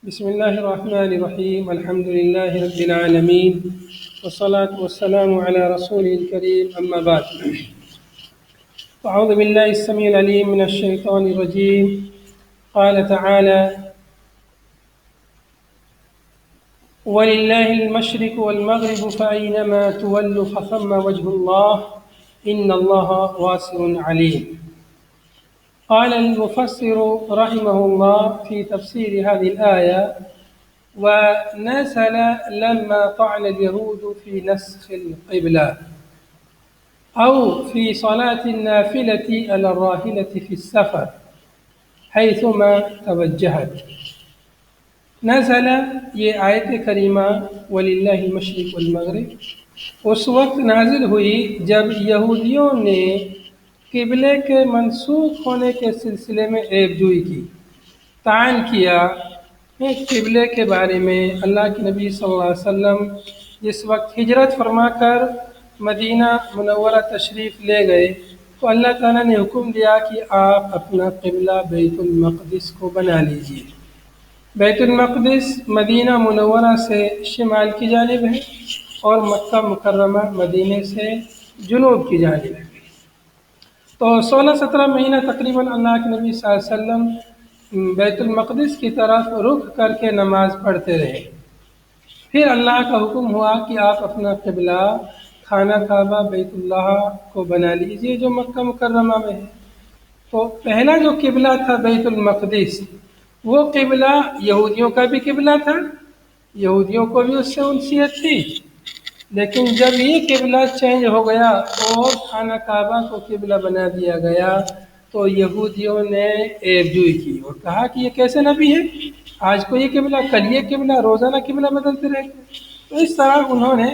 بسم الله الرحمن الرحيم الحمد لله رب العالمين والصلاة والسلام على رسوله الكريم أما بعد أعوذ بالله السميع العليم من الشيطان الرجيم قال تعالى ولله المشرق والمغرب فأينما تولوا فثم وجه الله إن الله واسع عليم. قال المفسر رحمه الله في تفسير هذه الآية ونزل لما طعن اليهود في نسخ القبلة أو في صلاة النافلة على الراحلة في السفر حيثما توجهت. نزل یہ آیت کریمہ وللہ المشرق والمغرب اس وقت نازل ہوئی جب یہودیوں نے قبلے کے منسوخ ہونے کے سلسلے میں عیب جوئی کی، طعن کیا قبلے کے بارے میں۔ اللہ کے نبی صلی اللہ علیہ وسلم جس وقت ہجرت فرما کر مدینہ منورہ تشریف لے گئے تو اللہ تعالیٰ نے حکم دیا کہ آپ اپنا قبلہ بیت المقدس کو بنا لیجئے۔ بیت المقدس مدینہ منورہ سے شمال کی جانب ہے اور مکہ مکرمہ مدینہ سے جنوب کی جانب ہے۔ تو 16-17 مہینہ تقریباً اللہ کے نبی صلی اللہ علیہ وسلم بیت المقدس کی طرف رخ کر کے نماز پڑھتے رہے۔ پھر اللہ کا حکم ہوا کہ آپ اپنا قبلہ خانہ کعبہ بیت اللہ کو بنا لیجئے جو مکہ مکرمہ میں ہے۔ تو پہلا جو قبلہ تھا بیت المقدس، وہ قبلہ یہودیوں کا بھی قبلہ تھا، یہودیوں کو بھی اس سے انسیت تھی، لیکن جب یہ قبلہ چینج ہو گیا اور خانہ کعبہ کو قبلہ بنا دیا گیا تو یہودیوں نے عیب جوئی کی اور کہا کہ یہ کیسے نبی ہے، آج کو یہ قبلہ، کل یہ قبلہ، روزانہ قبلہ بدلتے رہتے۔ تو اس طرح انہوں نے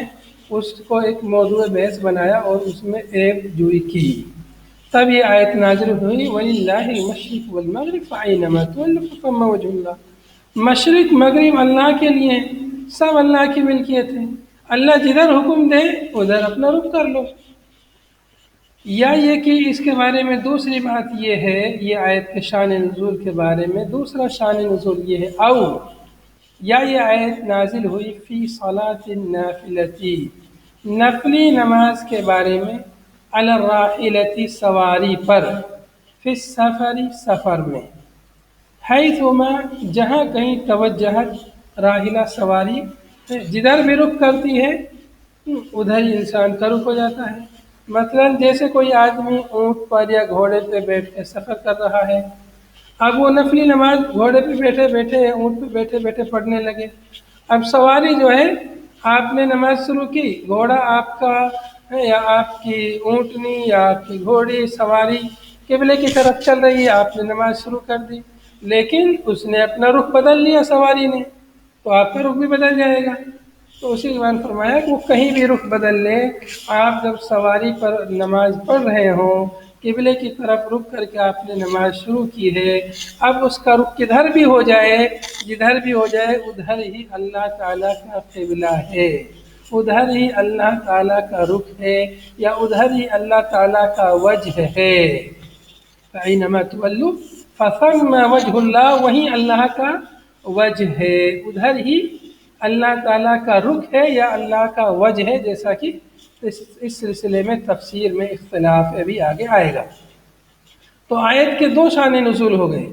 اس کو ایک موضوع بحث بنایا اور اس میں عیب جوئی کی۔ تب یہ آیت نازل ہوئی وَلِلَّهِ الْمَشْرِقُ وَالْمَغْرِبُ فَأَيْنَمَا تُوَلُّوا فَثَمَّ وَجْهُ اللَّهِ۔ مشرق مغرب اللہ کے لیے ہیں، سب اللہ کی ملکیت ہے، اللہ جدھر حکم دے ادھر اپنا رخ کر لو۔ یا یہ کہ اس کے بارے میں دوسری بات یہ ہے، یہ آیت کے شان نزول کے بارے میں دوسرا شان نزول یہ ہے او یا یہ آیت نازل ہوئی فی صلاۃ النافلتی، نفلی نماز کے بارے میں، علی الراحلتی سواری پر، فی السفر سفر میں، حیثما جہاں کہیں توجہت راحلہ سواری جدھر بھی رخ کرتی ہے ادھر ہی انسان کا رخ ہو جاتا ہے۔ مثلا جیسے کوئی آدمی اونٹ پر یا گھوڑے پہ بیٹھ کے سفر کر رہا ہے، اب وہ نفلی نماز گھوڑے پہ بیٹھے بیٹھے یا اونٹ پہ بیٹھے بیٹھے پڑھنے لگے، اب سواری جو ہے آپ نے نماز شروع کی، گھوڑا آپ کا یا آپ کی اونٹنی یا آپ کی گھوڑی سواری قبلے کی طرف چل رہی ہے، آپ نے نماز شروع کر دی، لیکن اس نے اپنا رخ بدل لیا سواری نے، تو آپ کا رخ بھی بدل جائے گا۔ تو اسی کے بعد فرمایا کہ وہ کہیں بھی رخ بدل لے، آپ جب سواری پر نماز پڑھ رہے ہوں، قبلے کی طرف رخ کر کے آپ نے نماز شروع کی ہے، اب اس کا رخ کدھر بھی ہو جائے، جدھر بھی ہو جائے ادھر ہی اللہ تعالیٰ کا قبلہ ہے، ادھر ہی اللہ تعالیٰ کا رخ ہے یا ادھر ہی اللہ تعالیٰ کا وجہ ہے۔ فَأَيْنَمَا تُوَلُّوا فَثَمَّ وَجْهُ اللَّهِ، وہیں اللہ کا وجہ ہے، ادھر ہی اللہ تعالیٰ کا رخ ہے یا اللہ کا وجہ ہے، جیسا کہ اس سلسلے میں تفسیر میں اختلاف ابھی آگے آئے گا۔ تو آیت کے دو شان نزول ہو گئے،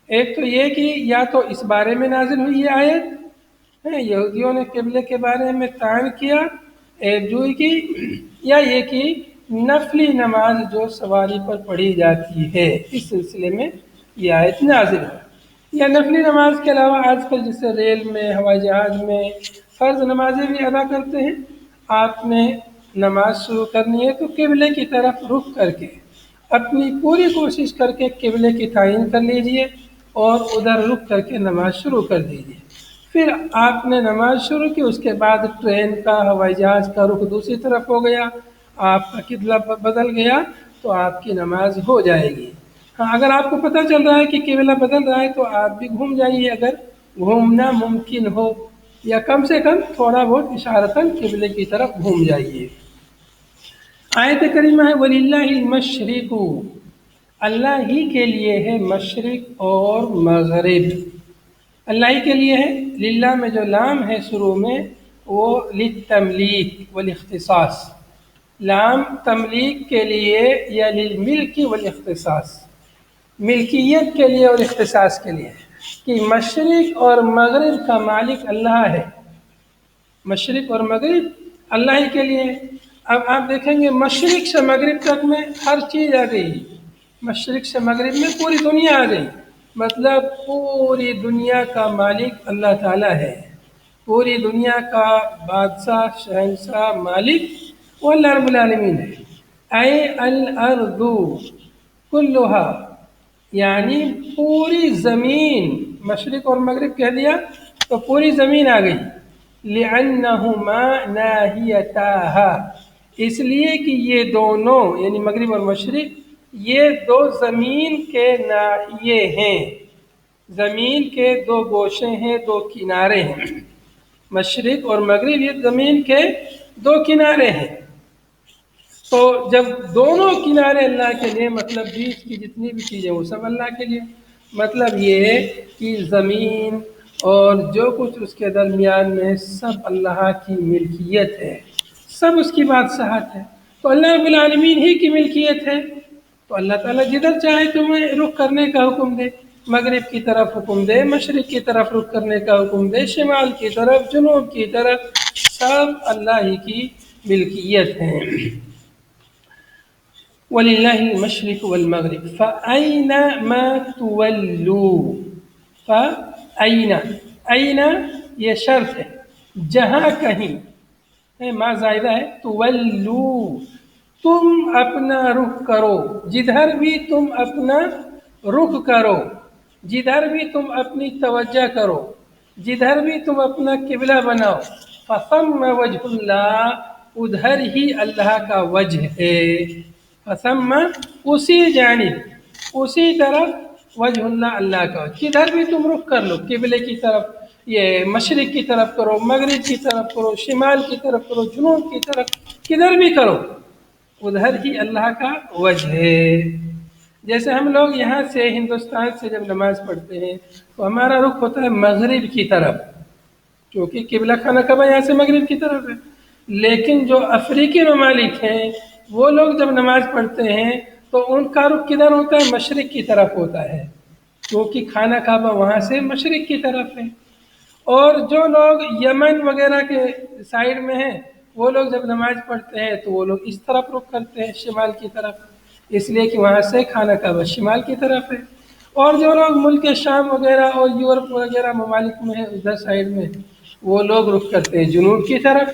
ایک تو یہ کہ یا تو اس بارے میں نازل ہوئی یہ آیت، یہودیوں نے قبلے کے بارے میں طعن کیا، عیب جوئی کی، یا یہ کہ نفلی نماز جو سواری پر پڑھی جاتی ہے اس سلسلے میں یہ آیت نازل ہے۔ یا نفلی نماز کے علاوہ آج کل جسے ریل میں، ہوائی جہاز میں فرض نمازیں بھی ادا کرتے ہیں، آپ نے نماز شروع کرنی ہے تو قبلے کی طرف رخ کر کے اپنی پوری کوشش کر کے قبلے کی تعین کر لیجئے اور ادھر رخ کر کے نماز شروع کر دیجئے۔ پھر آپ نے نماز شروع کی، اس کے بعد ٹرین کا، ہوائی جہاز کا رخ دوسری طرف ہو گیا، آپ کا قبلہ بدل گیا تو آپ کی نماز ہو جائے گی۔ ہاں اگر آپ کو پتہ چل رہا ہے کہ قبلہ بدل رہا ہے تو آپ بھی گھوم جائیے، اگر گھومنا ممکن ہو، یا کم سے کم تھوڑا بہت اشارتاً قبلے کی طرف گھوم جائیے۔ آیت کریمہ ہے وَلِلَّهِ الْمَشْرِقُ، اللہ ہی کے لیے ہے مشرق اور مغرب۔ اللہ ہی کے لیے ہے۔ للہ میں جو لام ہے شروع میں وہ للتملیک والاختصاص، لام تملیک کے لیے یا للملک والاختصاص، ملکیت کے لیے اور اختصاص کے لیے، کہ مشرق اور مغرب کا مالک اللہ ہے، مشرق اور مغرب اللہ ہی کے لیے ہے۔ اب آپ دیکھیں گے مشرق سے مغرب تک میں ہر چیز آ گئی، مشرق سے مغرب میں پوری دنیا آ گئی، مطلب پوری دنیا کا مالک اللہ تعالیٰ ہے، پوری دنیا کا بادشاہ شہنشاہ مالک وہ اللہ رب العالمین ہے۔ اے الارض کلھا، یعنی پوری زمین، مشرق اور مغرب کہہ دیا تو پوری زمین آ گئی۔ لِأَنَّهُمَا نَاحِيَتَاهَا، اس لیے کہ یہ دونوں یعنی مغرب اور مشرق یہ دو زمین کے ناحیے ہیں، زمین کے دو گوشے ہیں، دو کنارے ہیں، مشرق اور مغرب یہ زمین کے دو کنارے ہیں۔ تو جب دونوں کنارے اللہ کے لیے، مطلب بیچ کی جتنی بھی چیزیں وہ سب اللہ کے لیے، مطلب یہ ہے کہ زمین اور جو کچھ اس کے درمیان میں سب اللہ کی ملکیت ہے، سب اس کی بادشاہت ہے، تو اللہ رب العالمین ہی کی ملکیت ہے۔ تو اللہ تعالیٰ جدھر چاہے تمہیں رخ کرنے کا حکم دے، مغرب کی طرف حکم دے، مشرق کی طرف رخ کرنے کا حکم دے، شمال کی طرف، جنوب کی طرف، سب اللہ ہی کی ملکیت ہے۔ وَلِلَّهِ الْمَشْرِقُ وَالْمَغْرِبُ فَأَيْنَمَا تُوَلُّوا، فَأَيْنَ، أَيْنَ یہ شرط ہے، جہاں کہیں، ما زائدہ ہے، تُوَلُّوا تم اپنا رخ کرو، جدھر بھی تم اپنا رخ کرو، جدھر بھی تم اپنی توجہ کرو، جدھر بھی تم اپنا قبلہ بناؤ، فَثَمَّ وَجْهُ اللَّهِ ادھر ہی اللہ کا وجہ ہے، فَثَمَّ اسی جانب، اسی طرف، وجہ اللہ اللہ کا وجہ، کدھر بھی تم رخ کر لو، قبلے کی طرف، یہ مشرق کی طرف کرو، مغرب کی طرف کرو، شمال کی طرف کرو، جنوب کی طرف، کدھر بھی کرو ادھر ہی اللہ کا وجہ ہے۔ جیسے ہم لوگ یہاں سے ہندوستان سے جب نماز پڑھتے ہیں تو ہمارا رخ ہوتا ہے مغرب کی طرف، کیونکہ قبلہ خانہ کعبہ یہاں سے مغرب کی طرف ہے۔ لیکن جو افریقی ممالک ہیں وہ لوگ جب نماز پڑھتے ہیں تو ان کا رخ کدھر ہوتا ہے؟ مشرق کی طرف ہوتا ہے، کیونکہ خانہ کعبہ وہاں سے مشرق کی طرف ہے۔ اور جو لوگ یمن وغیرہ کے سائڈ میں ہیں وہ لوگ جب نماز پڑھتے ہیں تو وہ لوگ اس طرف رخ کرتے ہیں، شمال کی طرف، اس لیے کہ وہاں سے خانہ کعبہ شمال کی طرف ہے۔ اور جو لوگ ملک شام وغیرہ اور یورپ وغیرہ ممالک میں ہیں ادھر سائڈ میں، وہ لوگ رخ کرتے ہیں جنوب کی طرف،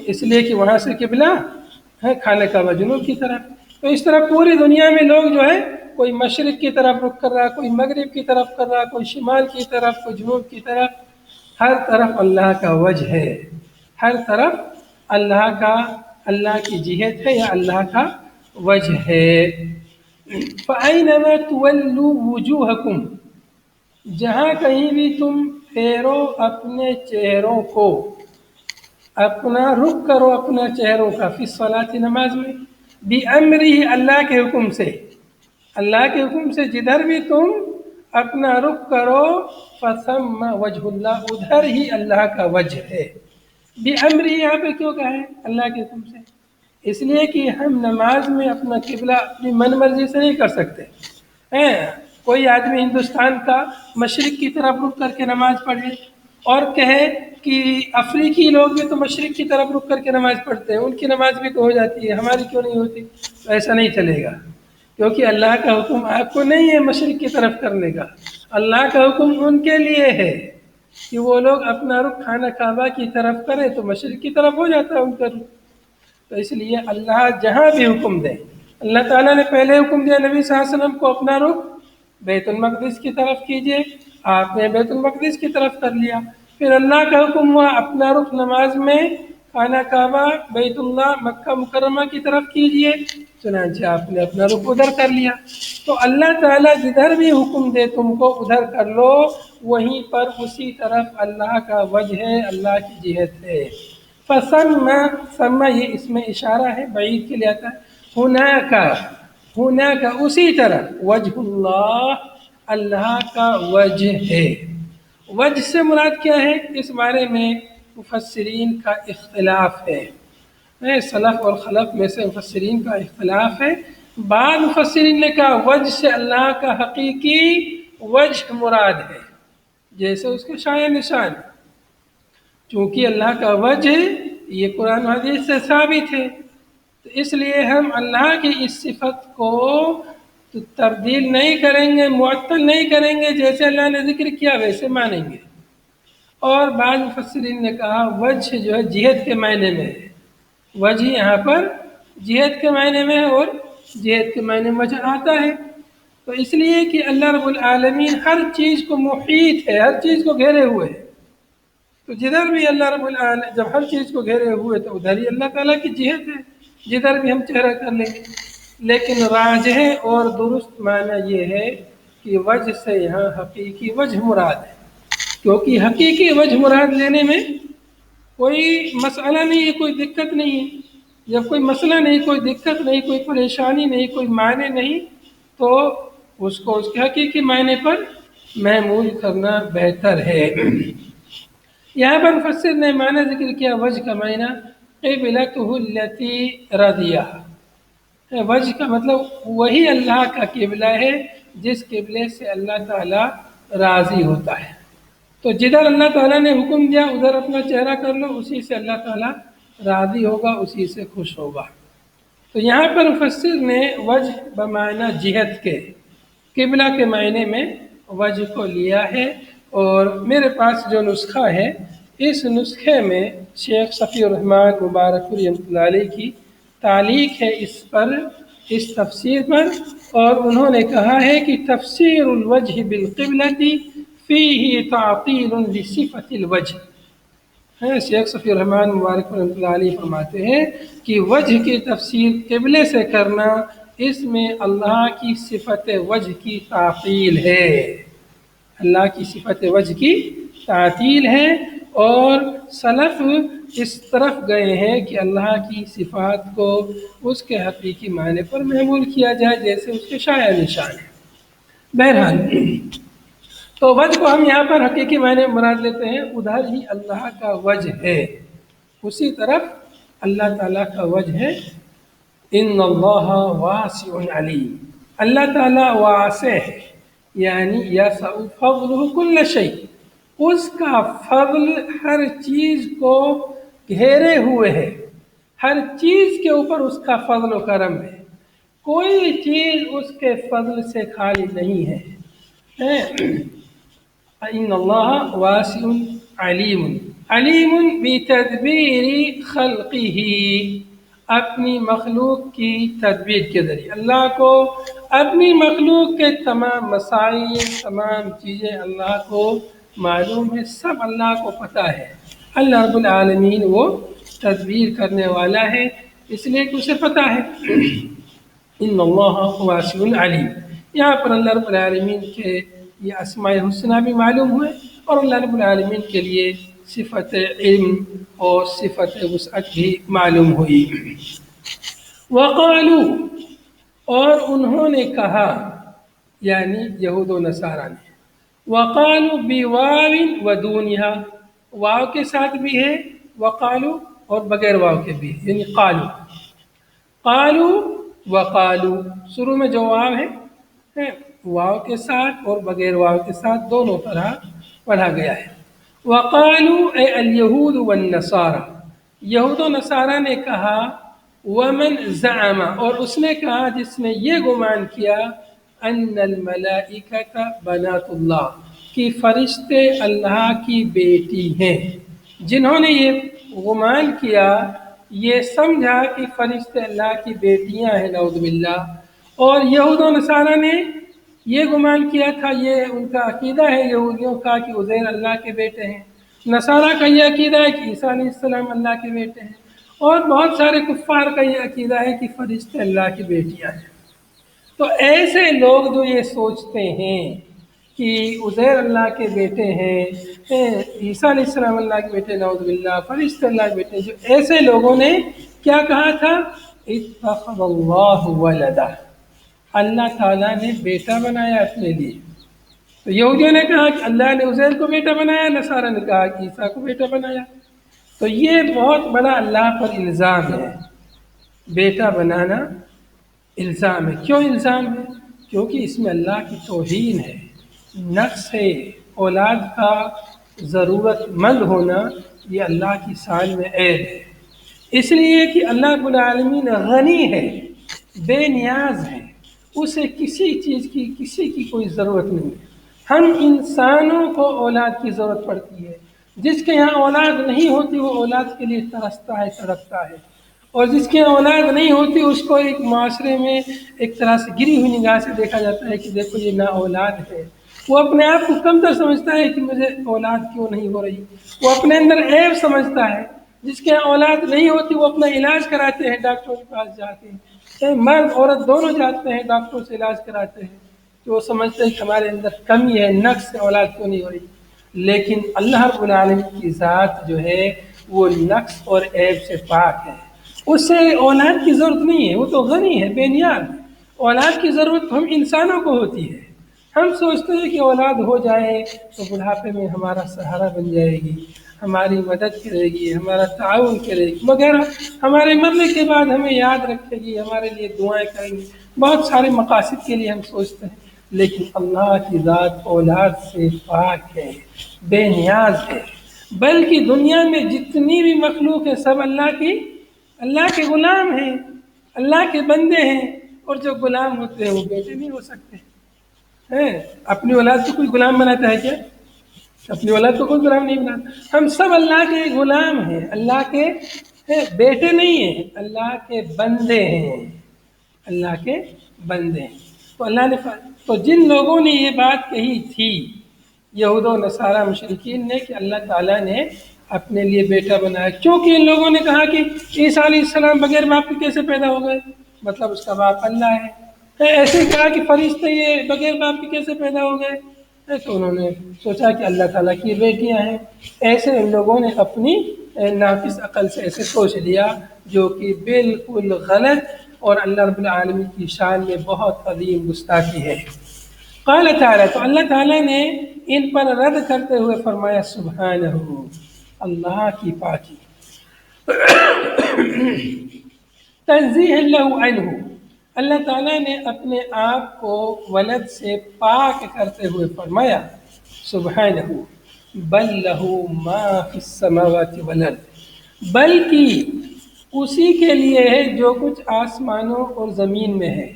اس لیے کہ وہاں سے قبلہ ہے خانہ کعبہ جنوب کی طرف۔ تو اس طرح پوری دنیا میں لوگ جو ہے کوئی مشرق کی طرف رخ کر رہا، کوئی مغرب کی طرف کر رہا، کوئی شمال کی طرف، کوئی جنوب کی طرف، ہر طرف اللہ کا وجہ ہے، ہر طرف اللہ کا، اللہ کی جہت ہے یا اللہ کا وجہ ہے۔ فَأَيْنَمَا تُوَلُّوا وُجُوهَكُمْ، جہاں کہیں بھی تم پھیرو اپنے چہروں کو، اپنا رخ کرو اپنا چہروں کا، فی الصلاۃ نماز میں، بِأَمْرِهِ اللہ کے حکم سے، اللہ کے حکم سے جدھر بھی تم اپنا رخ کرو، فَثَمَّ وَجْهُ اللَّهِ ادھر ہی اللہ کا وجہ ہے۔ بِأَمْرِهِ یہاں پہ کیوں کہا ہے؟ اللہ کے حکم سے، اس لیے کہ ہم نماز میں اپنا قبلہ اپنی من مرضی سے نہیں کر سکتے ہیں۔ کوئی آدمی ہندوستان کا مشرق کی طرف رخ کر کے نماز پڑھے اور کہے کہ افریقی لوگ بھی تو مشرق کی طرف رخ کر کے نماز پڑھتے ہیں، ان کی نماز بھی تو ہو جاتی ہے، ہماری کیوں نہیں ہوتی؟ تو ایسا نہیں چلے گا، کیونکہ اللہ کا حکم آپ کو نہیں ہے مشرق کی طرف کرنے کا، اللہ کا حکم ان کے لیے ہے کہ وہ لوگ اپنا رخ خانہ کعبہ کی طرف کریں تو مشرق کی طرف ہو جاتا ہے ان کا رخ۔ تو اس لیے اللہ جہاں بھی حکم دے، اللہ تعالیٰ نے پہلے حکم دیا نبی صلی اللہ علیہ وسلم کو اپنا رخ بیت المقدس کی طرف کیجئے، آپ نے بیت المقدس کی طرف کر لیا۔ پھر اللہ کا حکم ہوا اپنا رخ نماز میں خانہ کعبہ بیت اللہ مکہ مکرمہ کی طرف کیجئے، چنانچہ آپ نے اپنا رخ ادھر کر لیا۔ تو اللہ تعالیٰ جدھر بھی حکم دے تم کو ادھر کر لو، وہیں پر اسی طرف اللہ کا وجہ ہے، اللہ کی جہت ہے۔ فَثَمَّ، ثم یہ اس میں اشارہ ہے، بعید کے لیے آتا ہے، ہناک اسی طرح، وجہ اللہ اللہ کا وجہ ہے۔ وجہ سے مراد کیا ہے، اس بارے میں مفسرین کا اختلاف ہے۔ سلف اور خلف میں سے مفسرین کا اختلاف ہے۔ بعض مفسرین نے کہا وجہ سے اللہ کا حقیقی وجہ مراد ہے، جیسے اس کے شایع نشان، چونکہ اللہ کا وجہ یہ قرآن و حدیث سے ثابت ہے، تو اس لیے ہم اللہ کی اس صفت کو تبدیل نہیں کریں گے، معطل نہیں کریں گے، جیسے اللہ نے ذکر کیا ویسے مانیں گے۔ اور بعض مفسرین نے کہا وجہ جو ہے جہت کے معنی میں ہے، وجہ یہاں پر جہت کے معنی میں ہے، اور جہت کے معنی میں وجہ آتا ہے، تو اس لیے کہ اللہ رب العالمین ہر چیز کو محیط ہے، ہر چیز کو گھیرے ہوئے ہے، تو جدھر بھی اللہ رب العالمین جب ہر چیز کو گھیرے ہوئے تو ادھر ہی اللہ تعالیٰ کی جہت ہے، جدھر بھی ہم چہرہ کر لیں گے۔ لیکن راجح اور درست معنی یہ ہے کہ وجہ سے یہاں حقیقی وجہ مراد ہے، کیونکہ حقیقی وجہ مراد لینے میں کوئی مسئلہ نہیں ہے، کوئی دقت نہیں ہے۔ جب کوئی مسئلہ نہیں، کوئی دقت نہیں، کوئی پریشانی نہیں، کوئی معنی نہیں، تو اس کو اس کے حقیقی معنی پر محمول کرنا بہتر ہے۔ یہاں پر مفسر نے معنی ذکر کیا وجہ کا معنی قبلتہ التی رضیہ، وجہ کا مطلب وہی اللہ کا قبلہ ہے جس قبلے سے اللہ تعالیٰ راضی ہوتا ہے، تو جدھر اللہ تعالیٰ نے حکم دیا ادھر اپنا چہرہ کر لو، اسی سے اللہ تعالیٰ راضی ہوگا، اسی سے خوش ہوگا۔ تو یہاں پر مفسر نے وجہ بمعنی جہت کے، قبلہ کے معنی میں وجہ کو لیا ہے، اور میرے پاس جو نسخہ ہے اس نسخے میں شیخ صفی الرحمن مبارک رحمۃ اللہ علیہ کی تعلیق ہے اس پر، اس تفسیر پر، اور انہوں نے کہا ہے کہ تفسیر الوجہ بالقبلۃ فیہ تعطیل لصفۃ الوجہ۔ شیخ صفی الرحمن مبارک رحمۃ اللہ علیہ فرماتے ہیں کہ وجہ کی تفسیر قبلے سے کرنا، اس میں اللہ کی صفت وجہ کی تعطیل ہے، اللہ کی صفت وجہ کی تعطیل ہے، اور سلف اس طرف گئے ہیں کہ اللہ کی صفات کو اس کے حقیقی معنی پر محمول کیا جائے جیسے اس کے شایع نشان ہے۔ بہرحال تو وجہ کو ہم یہاں پر حقیقی معنی مراد لیتے ہیں، ادھر ہی اللہ کا وجہ ہے، اسی طرف اللہ تعالیٰ کا وجہ ہے۔ ان اللہ واسع علیم، اللہ تعالیٰ واسع ہے، یعنی یسع فضلہ کل شیء، اس کا فضل ہر چیز کو گھیرے ہوئے ہے، ہر چیز کے اوپر اس کا فضل و کرم ہے، کوئی چیز اس کے فضل سے خالی نہیں ہے۔ ان اللہ واسع علیم، علیم بتدبیر خلقہ، اپنی مخلوق کی تدبیر کے ذریعے اللہ کو اپنی مخلوق کے تمام مسائل، تمام چیزیں اللہ کو معلوم ہے، سب اللہ کو پتہ ہے۔ اللہ رب العالمین وہ تدبیر کرنے والا ہے، اس لیے کہ اسے پتہ ہے۔ ان اللہ واسع علیم، یہاں پر اللہ رب العالمین کے یہ اسماء الحسنہ بھی معلوم ہوئے، اور اللہ رب العالمین کے لیے صفت علم اور صفت وسعت بھی معلوم ہوئی۔ وقالو، اور انہوں نے کہا، یعنی یہود و نصارہ نے، وقالو بواو ودونہا، واو کے ساتھ بھی ہے وقالو، اور بغیر واو کے بھی ہے، یعنی قالو، قالو وقالو، شروع میں جو واو ہے واو کے ساتھ اور بغیر واو کے ساتھ دونوں طرح پڑھا گیا ہے۔ وقالو اے الیہود والنصارى، یہود و نصارہ نے کہا، ومن زعم، اور اس نے کہا جس نے یہ گمان کیا، ان الملائکۃ بنات اللہ، کہ فرشتے اللہ کی بیٹی ہیں، جنہوں نے یہ گمان کیا، یہ سمجھا کہ فرشتے اللہ کی بیٹیاں ہیں، نعوذ باللہ، اور یہود و نصارہ نے یہ گمان کیا تھا، یہ ان کا عقیدہ ہے یہودیوں کا کہ عزیر اللہ کے بیٹے ہیں، نصارہ کا یہ عقیدہ ہے کہ عیسیٰ علیہ السلام اللہ کے بیٹے ہیں، اور بہت سارے کفار کا یہ عقیدہ ہے کہ فرشتے اللہ کی بیٹیاں ہیں۔ تو ایسے لوگ جو یہ سوچتے ہیں کہ عزیر اللہ کے بیٹے ہیں، عیسیٰ علیہ السلام اللہ کے بیٹے، نعوذ باللہ، فرشتے اللہ کے بیٹے، جو ایسے لوگوں نے کیا کہا تھا، اتخذ اللہ ولدا، اللہ تعالیٰ نے بیٹا بنایا اپنے لیے۔ تو یہودیوں نے کہا کہ اللہ نے عزیر کو بیٹا بنایا، نصارہ نے کہا کہ عیسیٰ کو بیٹا بنایا۔ تو یہ بہت بڑا اللہ پر الزام ہے، بیٹا بنانا الزام ہے۔ کیوں الزام ہے؟ کیونکہ اس میں اللہ کی توہین ہے، نقص ہے، اولاد کا ضرورت مند ہونا یہ اللہ کی شان میں عیب ہے۔ اس لیے کہ اللہ رب العالمین غنی ہے، بے نیاز ہے، اسے کسی چیز کی، کسی کی کوئی ضرورت نہیں ہے۔ ہم انسانوں کو اولاد کی ضرورت پڑتی ہے، جس کے یہاں اولاد نہیں ہوتی وہ اولاد کے لیے ترستا ہے، تڑپتا ہے، اور جس کے یہاں اولاد نہیں ہوتی اس کو ایک معاشرے میں ایک طرح سے گری ہوئی نگاہ سے دیکھا جاتا ہے کہ دیکھو یہ نا اولاد ہے۔ وہ اپنے آپ کو کمتر سمجھتا ہے کہ مجھے اولاد کیوں نہیں ہو رہی، وہ اپنے اندر عیب سمجھتا ہے۔ جس کے یہاں اولاد نہیں ہوتی وہ اپنا علاج کراتے ہیں، ڈاکٹروں کے پاس جاتے ہیں، مرد عورت دونوں جاتے ہیں ڈاکٹروں سے علاج کراتے ہیں، کہ وہ سمجھتے ہیں کہ ہمارے اندر کمی ہے، نقص ہے، اولاد کیوں نہیں ہو رہی۔ لیکن اللہ رب العالمین کی ذات جو ہے وہ نقص اور عیب سے پاک ہے، اسے اولاد کی ضرورت نہیں ہے، وہ تو غنی ہے، بے نیاز ہے۔ اولاد کی ضرورت ہم انسانوں کو ہوتی ہے۔ ہم سوچتے ہیں کہ اولاد ہو جائے تو بڑھاپے میں ہمارا سہارا بن جائے گی، ہماری مدد کرے گی، ہمارا تعاون کرے گی وغیرہ، ہمارے مرنے کے بعد ہمیں یاد رکھے گی، ہمارے لیے دعائیں کریں گی، بہت سارے مقاصد کے لیے ہم سوچتے ہیں۔ لیکن اللہ کی ذات اولاد سے پاک ہے، بے نیاز ہے۔ بلکہ دنیا میں جتنی بھی مخلوق ہے سب اللہ کے غلام ہیں، اللہ کے بندے ہیں، اور جو غلام ہوتے ہیں وہ بیٹے نہیں ہو سکتے ہیں۔ اپنی اولاد کو کوئی غلام بناتا ہے کیا؟ اپنی اولاد کو کوئی غلام نہیں بناتا۔ ہم سب اللہ کے غلام ہیں، اللہ کے بیٹے نہیں ہیں، اللہ کے بندے ہیں، اللہ کے بندے ہیں۔ تو اللہ نے تو جن لوگوں نے یہ بات کہی تھی، یہود و نصارہ مشرکین نے، کہ اللہ تعالیٰ نے اپنے لیے بیٹا بنایا، کیونکہ ان لوگوں نے کہا کہ عیسیٰ علیہ السلام بغیر باپ کے کیسے پیدا ہو گئے، مطلب اس کا باپ اللہ ہے۔ ایسے ہی کہا کہ فرشتے یہ بغیر باپ کے کیسے پیدا ہو گئے، تو انہوں نے سوچا کہ اللہ تعالیٰ کی بیٹیاں ہیں۔ ایسے ان لوگوں نے اپنی ناقص عقل سے ایسے سوچ لیا، جو کہ بالکل غلط اور اللہ رب العالمین کی شان میں بہت عظیم گستاخی ہے۔ قال تعالیٰ، تو اللہ تعالیٰ نے ان پر رد کرتے ہوئے فرمایا سبحانہ، اللہ کی پاکی، تنزیہ اللہ عنہ، اللہ تعالیٰ نے اپنے آپ کو ولد سے پاک کرتے ہوئے فرمایا سبحانہ، بل لہ ما فی السماوات والارض، بلکہ اسی کے لیے ہے جو کچھ آسمانوں اور زمین میں ہے۔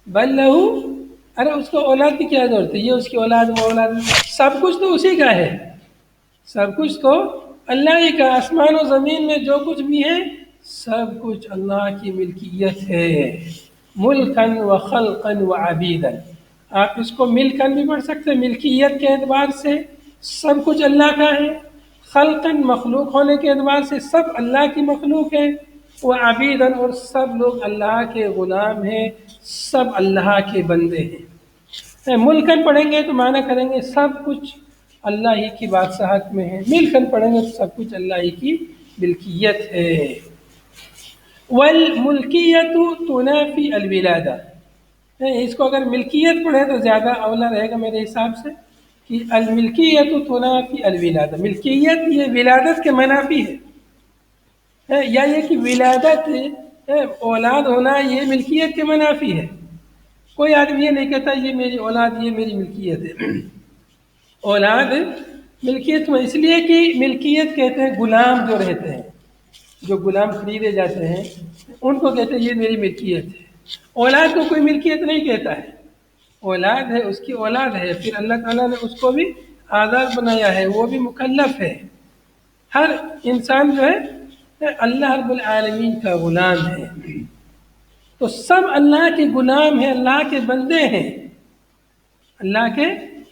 بل لہ، ارے اس کو اولاد کی کیا ضرورت ہے، یہ اس کی اولاد، وہ اولاد، سب کچھ تو اسی کا ہے، سب کچھ تو اللہ ہی کا۔ آسمان و زمین میں جو کچھ بھی ہے سب کچھ اللہ کی ملکیت ہے، ملکن و خلقن و عبیدن۔ آپ اس کو ملکن بھی پڑھ سکتے ہیں، ملکیت کے اعتبار سے سب کچھ اللہ کا ہے، خلقن مخلوق ہونے کے اعتبار سے سب اللہ کی مخلوق ہے، وہ عبیدن اور سب لوگ اللہ کے غلام ہیں، سب اللہ کے بندے ہیں۔ ملکن پڑھیں گے تو معنی کریں گے سب کچھ اللہ ہی کی بادشاہت میں ہے، ملکن پڑھیں گے تو سب کچھ اللہ ہی کی ملکیت ہے۔ والملکیت تنافی الولادہ، اس کو اگر ملکیت پڑھے تو زیادہ اولا رہے گا میرے حساب سے، کہ الملکیت تنافی الولادہ، ملکیت یہ ولادت کے منافی ہے، یا یہ کہ ولادت اولاد ہونا یہ ملکیت کے منافی ہے۔ کوئی آدمی یہ نہیں کہتا یہ میری اولاد، یہ میری ملکیت ہے۔ اولاد ملکیت میں اس لیے کہ ملکیت کہتے ہیں غلام جو رہتے ہیں، جو غلام خریدے جاتے ہیں ان کو کہتے ہیں یہ میری ملکیت ہے۔ اولاد کو کوئی ملکیت نہیں کہتا ہے، اولاد ہے اس کی اولاد ہے، پھر اللہ تعالیٰ نے اس کو بھی آزاد بنایا ہے، وہ بھی مکلف ہے۔ ہر انسان جو ہے اللہ رب العالمین کا غلام ہے، تو سب اللہ کے غلام ہیں، اللہ کے بندے ہیں، اللہ کے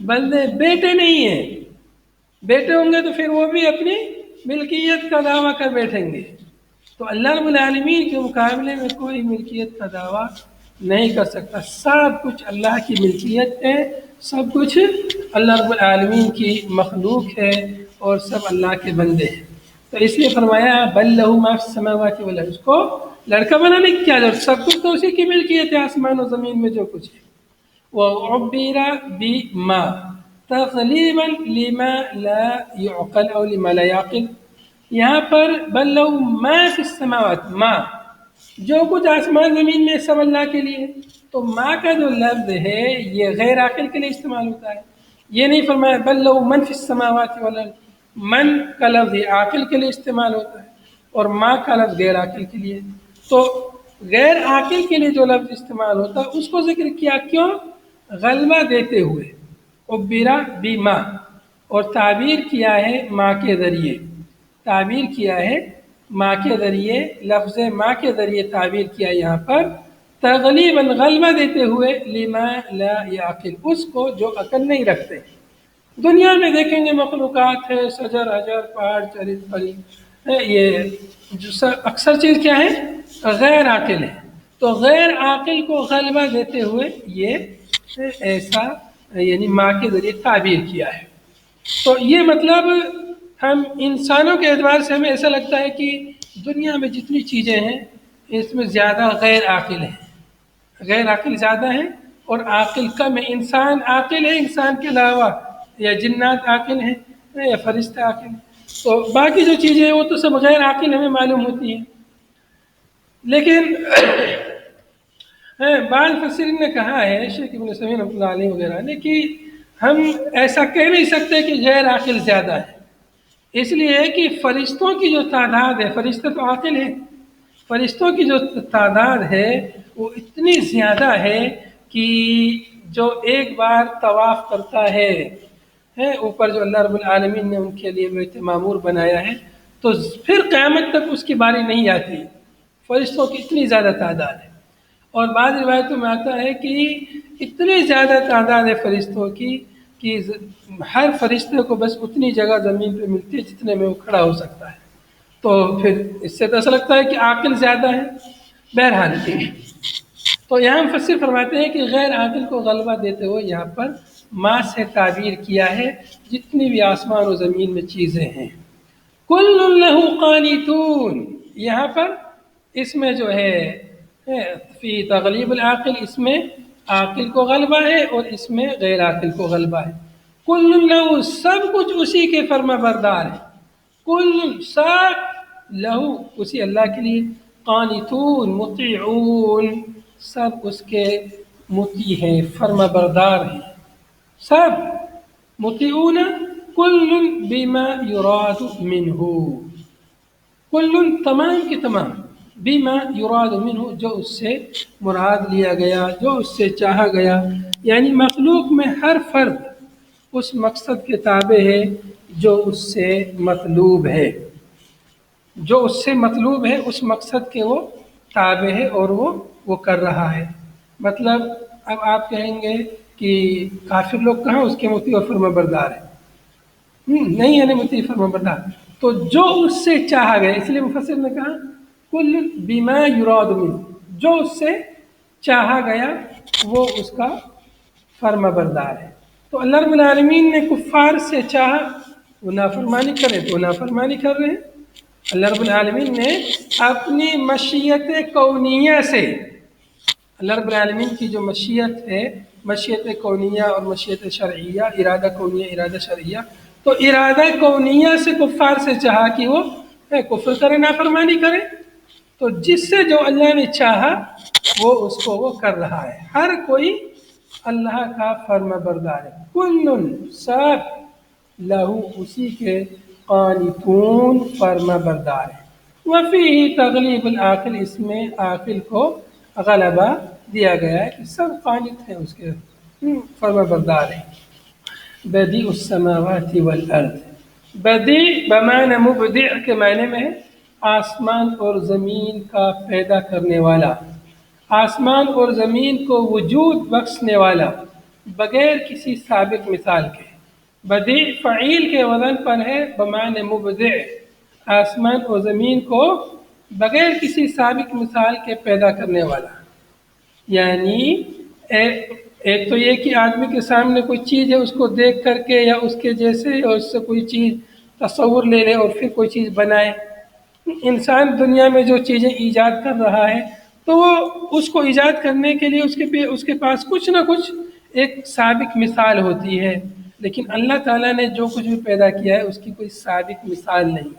بندے، بیٹے نہیں ہیں۔ بیٹے ہوں گے تو پھر وہ بھی اپنی ملکیت کا دعویٰ کر بیٹھیں گے، تو اللہ رب العالمین کے مقابلے میں کوئی ملکیت کا دعویٰ نہیں کر سکتا۔ سب کچھ اللہ کی ملکیت ہے، سب کچھ اللہ رب العالمین کی مخلوق ہے، اور سب اللہ کے بندے ہیں۔ تو اس لیے فرمایا بل لہ ما فی السماوات والارض، اس کو لڑکا بنانے کی کیا ضرورت، سب کچھ تو اسی کی ملکیت ہے، آسمان و زمین میں جو کچھ ہے۔ وعبر بما تغلیبا لما لا يعقل او لما لا يعقل. یہاں پر بل لو ما فی السماوات، ما جو کچھ آسمان زمین میں سب اللہ کے لیے، تو ما کا جو لفظ ہے یہ غیر عاقل کے لیے استعمال ہوتا ہے. یہ نہیں فرمایا بل لو من فی السماوات والارض، من کا لفظ عاقل کے لیے استعمال ہوتا ہے اور ما کا لفظ غیر عاقل کے لیے. تو غیر عاقل کے لیے جو لفظ استعمال ہوتا ہے اس کو ذکر کیا، کیوں؟ غلبہ دیتے ہوئے. عبیرہ بما، اور تعبیر کیا ہے ما کے ذریعے، تعبیر کیا ہے ما کے ذریعے، لفظ ما کے ذریعے تعبیر کیا یہاں پر تغلیباً غلبہ دیتے ہوئے لما لا یعقل، اس کو جو عقل نہیں رکھتے. دنیا میں دیکھیں گے مخلوقات ہے، شجر حجر پہاڑ چرند پرند، یہ جو اکثر چیز کیا ہے؟ غیر عاقل ہے. تو غیر عاقل کو غلبہ دیتے ہوئے یہ ایسا یعنی ماں کے ذریعے تعبیر کیا ہے. تو یہ مطلب ہم انسانوں کے اعتبار سے ہمیں ایسا لگتا ہے کہ دنیا میں جتنی چیزیں ہیں اس میں زیادہ غیر عاقل ہیں، غیر عاقل زیادہ ہیں اور عاقل کم ہے. انسان عاقل ہے، انسان کے علاوہ یا جنات عاقل ہیں یا فرشتے عاقل ہیں. تو باقی جو چیزیں ہیں وہ تو سب غیر عاقل ہمیں معلوم ہوتی ہیں. لیکن بعض مفسرین نے کہا ہے، شیخ ابن عثیمین رحمۃ اللہ علیہ وغیرہ نے، کہ ہم ایسا کہہ نہیں سکتے کہ غیر عاقل زیادہ ہے، اس لیے کہ فرشتوں کی جو تعداد ہے، فرشتے تو عاقل ہیں، فرشتوں کی جو تعداد ہے وہ اتنی زیادہ ہے کہ جو ایک بار طواف کرتا ہے اوپر جو اللہ رب العالمین نے ان کے لیے بیت معمور بنایا ہے، تو پھر قیامت تک اس کی باری نہیں آتی. فرشتوں کی اتنی زیادہ تعداد ہے. اور بعض روایتوں میں آتا ہے کہ اتنی زیادہ تعداد ہے فرشتوں کی کہ ہر فرشتے کو بس اتنی جگہ زمین پہ ملتی ہے جتنے میں وہ کھڑا ہو سکتا ہے. تو پھر اس سے تو ایسا لگتا ہے کہ عاقل زیادہ ہے. بہرحال تو یہاں مفسر فرماتے ہیں کہ غیر عاقل کو غلبہ دیتے ہوئے یہاں پر ما سے تعبیر کیا ہے جتنی بھی آسمان و زمین میں چیزیں ہیں. کل لہ قانتون، یہاں پر اس میں جو ہے فی تغلیب العاقل، اس میں عاقل کو غلبہ ہے اور اس میں غیر عاقل کو غلبہ ہے. کل لہو، سب کچھ اسی کے فرما بردار ہے. کل سب لہو، اسی اللہ کے لیے. قانتون مطیعون، سب اس کے مطیع ہیں، فرما بردار ہیں. سب مطیعون، کل بما یراد منہ، کل تمام کے تمام، بما یراد منہ جو اس سے مراد لیا گیا، جو اس سے چاہا گیا. یعنی مخلوق میں ہر فرد اس مقصد کے تابع ہے جو اس سے مطلوب ہے، جو اس سے مطلوب ہے اس مقصد کے وہ تابع ہے اور وہ کر رہا ہے. مطلب اب آپ کہیں گے کہ کافر لوگ کہاں اس کے مطیع اور فرما بردار ہیں؟ نہیں ہے نا مطیع فرما بردار. تو جو اس سے چاہا گیا، اس لیے مفسر نے کہا کل بما یراد منہ، جو اس سے چاہا گیا وہ اس کا فرما بردار ہے. تو اللہ رب العالمین نے کفار سے چاہا وہ نافرمانی کرے تو نافرمانی کر رہے ہیں. اللہ رب العالمین نے اپنی مشیت کونیہ سے، اللہ رب العالمین کی جو مشیت ہے، مشیت کونیہ اور مشیت شرعیہ، ارادہ کونیہ ارادہ شرعیہ، تو ارادہ کونیہ سے کفار سے چاہا کہ وہ کفر کرے، نافرمانی کرے. تو جس سے جو اللہ نے چاہا وہ اس کو وہ کر رہا ہے. ہر کوئی اللہ کا فرما بردار ہے. کل سب لہو اسی کے قانتون فرما بردار ہے. وفیہ تغلیب العاقل، اس میں عاقل کو غلبہ دیا گیا ہے کہ سب قانت ہیں، اس کے فرما بردار ہیں. بدیع السماوات والارض، بدیع بمعنی مبدع کے معنی میں ہے آسمان اور زمین کا پیدا کرنے والا، آسمان اور زمین کو وجود بخشنے والا بغیر کسی سابق مثال کے. بدیع فعیل کے وزن پر ہے بمعنی مبدع، آسمان اور زمین کو بغیر کسی سابق مثال کے پیدا کرنے والا. یعنی ایک تو یہ کہ آدمی کے سامنے کوئی چیز ہے، اس کو دیکھ کر کے یا اس کے جیسے اور اس سے کوئی چیز تصور لے لے اور پھر کوئی چیز بنائے. انسان دنیا میں جو چیزیں ایجاد کر رہا ہے تو وہ اس کو ایجاد کرنے کے لیے اس کے پاس کچھ نہ کچھ ایک سابق مثال ہوتی ہے، لیکن اللہ تعالیٰ نے جو کچھ بھی پیدا کیا ہے اس کی کوئی سابق مثال نہیں۔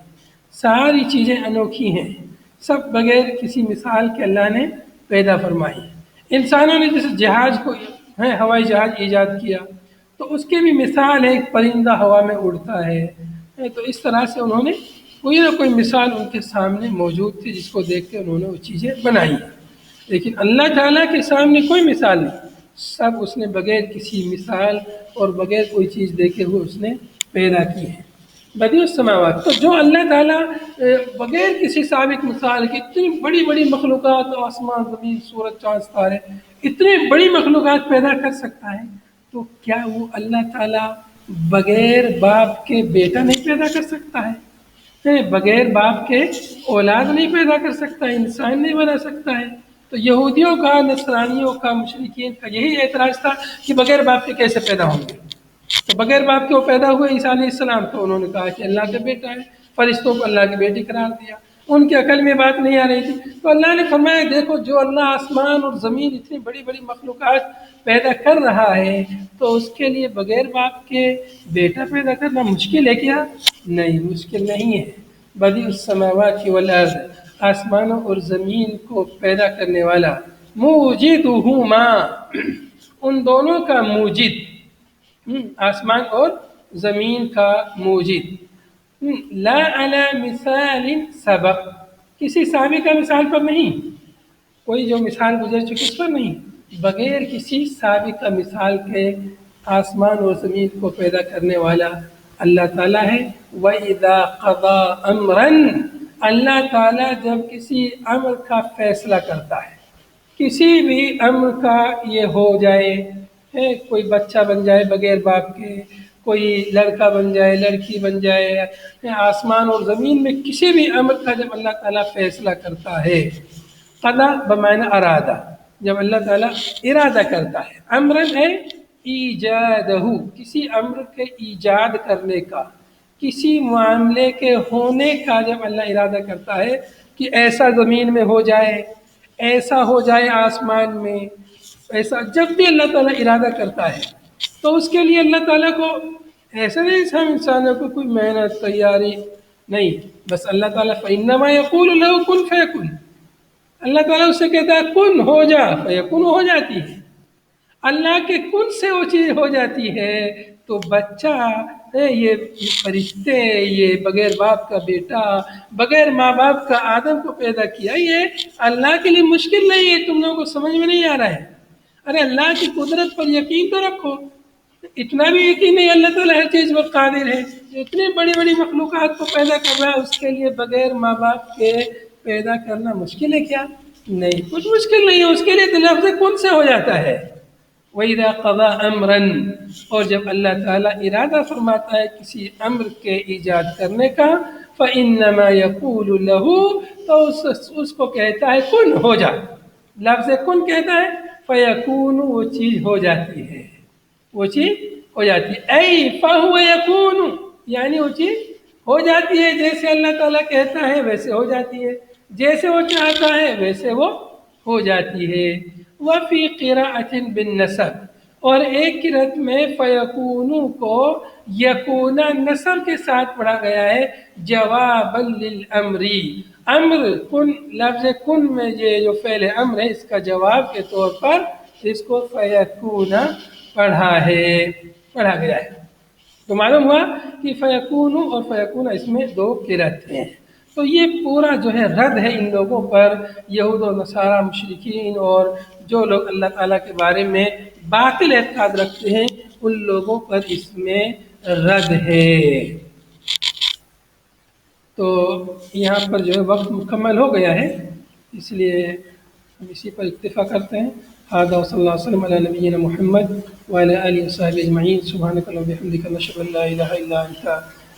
ساری چیزیں انوکھی ہیں، سب بغیر کسی مثال کے اللہ نے پیدا فرمائی۔ انسانوں نے جیسے جہاز کو ہوائی جہاز ایجاد کیا تو اس کی بھی مثال ہے، ایک پرندہ ہوا میں اڑتا ہے، تو اس طرح سے انہوں نے کوئی نہ کوئی مثال ان کے سامنے موجود تھی جس کو دیکھ کے انہوں نے وہ چیزیں بنائی ہیں۔ لیکن اللہ تعالیٰ کے سامنے کوئی مثال نہیں، سب اس نے بغیر کسی مثال اور بغیر کوئی چیز دیکھے ہوئے اس نے پیدا کی ہے۔ بدیع السماوات، تو جو اللہ تعالیٰ بغیر کسی سابق مثال کے اتنی بڑی بڑی مخلوقات، آسمان زمین سورج چاند ستارے، اتنی بڑی مخلوقات پیدا کر سکتا ہے، تو کیا وہ اللہ تعالیٰ بغیر باپ کے بیٹا نہیں پیدا کر سکتا ہے؟ بغیر باپ کے اولاد نہیں پیدا کر سکتا ہے، انسان نہیں بنا سکتا ہے؟ تو یہودیوں کا، نصرانیوں کا، مشرکین کا یہی اعتراض تھا کہ بغیر باپ کے کیسے پیدا ہوں گے؟ تو بغیر باپ کے وہ پیدا ہوئے عیسیٰ علیہ السلام، تو انہوں نے کہا کہ اللہ کا بیٹا ہے، فرشتوں کو اللہ کی بیٹی قرار دیا، ان کی عقل میں بات نہیں آ رہی تھی۔ تو اللہ نے فرمایا دیکھو، جو اللہ آسمان اور زمین اتنی بڑی بڑی مخلوقات پیدا کر رہا ہے تو اس کے لیے بغیر باپ کے بیٹا پیدا کرنا مشکل ہے کیا؟ نہیں، مشکل نہیں ہے۔ بدیع السماوات والارض، آسمانوں اور زمین کو پیدا کرنے والا، موجدہما، ان دونوں کا موجد، آسمان اور زمین کا موجد، لا علی مثال سبق، کسی سابقہ مثال پر نہیں، کوئی جو مثال گزر چکی اس پر نہیں، بغیر کسی سابقہ مثال کے آسمان اور زمین کو پیدا کرنے والا اللہ تعالیٰ ہے۔ وَإِذَا قَضَى أَمْرًا، اللہ تعالیٰ جب کسی امر کا فیصلہ کرتا ہے، کسی بھی امر کا یہ ہو جائے، کوئی بچہ بن جائے بغیر باپ کے، کوئی لڑکا بن جائے، لڑکی بن جائے، آسمان اور زمین میں کسی بھی امر کا جب اللہ تعالیٰ فیصلہ کرتا ہے، قضا بمعنی ارادہ، جب اللہ تعالیٰ ارادہ کرتا ہے، امرن ہے ایجادہ، کسی امر کے ایجاد کرنے کا، کسی معاملے کے ہونے کا جب اللہ ارادہ کرتا ہے کہ ایسا زمین میں ہو جائے، ایسا ہو جائے آسمان میں، ایسا جب بھی اللہ تعالیٰ ارادہ کرتا ہے تو اس کے لیے اللہ تعالیٰ کو ایسا نہیں ہم انسانوں کو کوئی محنت تیاری نہیں، بس اللہ تعالیٰ فإنما یقول له کن فیکن، اللہ تعالیٰ اس سے کہتا ہے کن ہو جا، فیکن ہو جاتی ہے۔ اللہ کے کن سے وہ چیز ہو جاتی ہے، تو بچہ، یہ فرشتے، یہ بغیر باپ کا بیٹا، بغیر ماں باپ کا آدم کو پیدا کیا، یہ اللہ کے لیے مشکل نہیں ہے، تم لوگوں کو سمجھ میں نہیں آ رہا ہے؟ ارے اللہ کی قدرت پر یقین تو رکھو، اتنا بھی یقین نہیں اللہ تعالیٰ ہر چیز پر قادر ہے، اتنی بڑی بڑی مخلوقات کو پیدا کر رہا ہے، اس کے لیے بغیر ماں باپ کے پیدا کرنا مشکل ہے کیا؟ نہیں، کچھ مشکل نہیں ہے، اس کے لیے تو لفظ کن سے ہو جاتا ہے۔ وَإِذَا قَضَى أَمْرًا، اور جب اللہ تعالیٰ ارادہ فرماتا ہے کسی امر کے ایجاد کرنے کا، فَإِنَّمَا يَقُولُ لَهُ، تو اس کو کہتا ہے کن ہو جا، لفظ کن کہتا ہے، فَيَكُونُ، وہ چیز ہو جاتی ہے، وہ چیز ہو جاتی ہے، اَيْ فَهُوَ يَكُونُ، یعنی وہ چیز ہو جاتی ہے، جیسے اللہ تعالیٰ کہتا ہے ویسے ہو جاتی ہے، جیسے وہ چاہتا ہے ویسے وہ ہو جاتی ہے۔ وفی قراءۃ بالنسب، اور ایک قرأت میں فیکونو کو یکونا نسب کے ساتھ پڑھا گیا ہے، جوابا للامر، امر کن، لفظ کن میں یہ جو فعل امر ہے اس کا جواب کے طور پر اس کو فیکونا پڑھا گیا ہے۔ تو معلوم ہوا کہ فیکونو اور فیکونا اس میں دو قرأت ہیں۔ تو یہ پورا جو ہے رد ہے ان لوگوں پر، یہود و نصارہ، مشرکین، اور جو لوگ اللہ تعالیٰ کے بارے میں باطل اعتقاد رکھتے ہیں، ان لوگوں پر اس میں رد ہے۔ تو یہاں پر جو ہے وقت مکمل ہو گیا ہے، اس لیے ہم اسی پر اکتفا کرتے ہیں۔ هذا وصلی اللہ وسلم علی نبینا محمد وعلی آلہ وصحبہ اجمعین، سبحانک اللہم وبحمدک، نشہد ان لا الہ الا انت،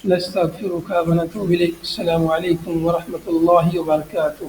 نستغفرک ونتوب الیک۔ السلام علیکم ورحمۃ اللہ وبرکاتہ۔